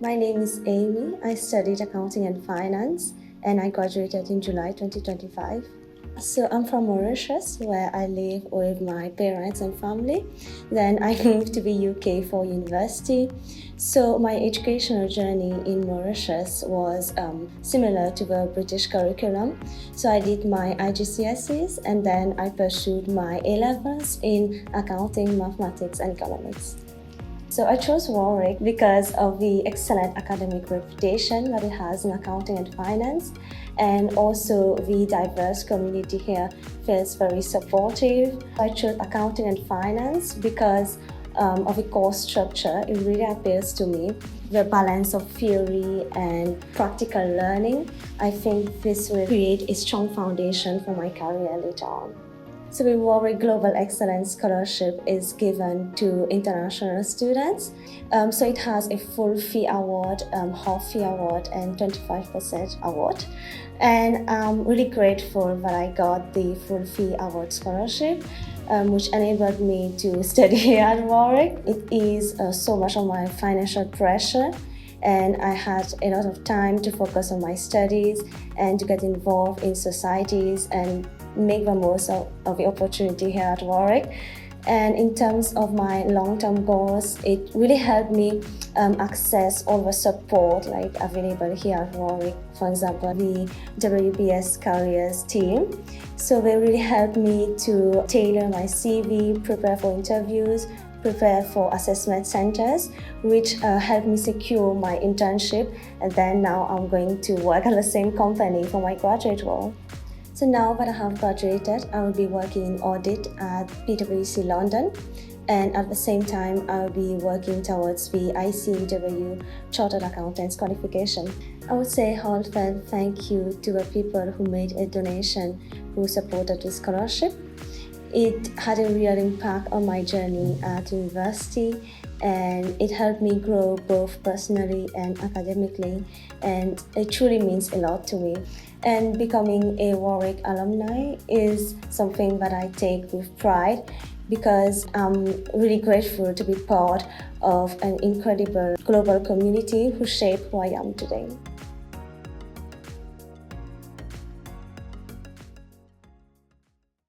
My name is Amy. I studied Accounting and Finance and I graduated in July 2025. So I'm from Mauritius, where I live with my parents and family. Then I moved to the UK for university. So my educational journey in Mauritius was similar to the British curriculum. So I did my IGCSEs and then I pursued my A-levels in accounting, mathematics and economics. So I chose Warwick because of the excellent academic reputation that it has in accounting and finance, and also the diverse community here feels very supportive. I chose accounting and finance because of the course structure. It really appeals to me. The balance of theory and practical learning, I think this will create a strong foundation for my career later on. So the Warwick Global Excellence Scholarship is given to international students. So it has a full fee award, half fee award, and 25% award. And I'm really grateful that I got the full fee award scholarship, which enabled me to study here at Warwick. It is so much of my financial pressure, and I had a lot of time to focus on my studies and to get involved in societies and make the most of the opportunity here at Warwick. And in terms of my long-term goals, it really helped me access all the support like available here at Warwick. For example, the WBS Careers team. So they really helped me to tailor my CV, prepare for interviews, prepare for assessment centers, which helped me secure my internship. And then now I'm going to work at the same company for my graduate role. So now that I have graduated, I will be working in audit at PwC London, and at the same time, I will be working towards the ICAEW Chartered Accountants qualification. I would say heartfelt thank you to the people who made a donation, who supported this scholarship. It had a real impact on my journey at university, and it helped me grow both personally and academically, and it truly means a lot to me. And becoming a Warwick alumni is something that I take with pride because I'm really grateful to be part of an incredible global community who shape who I am today.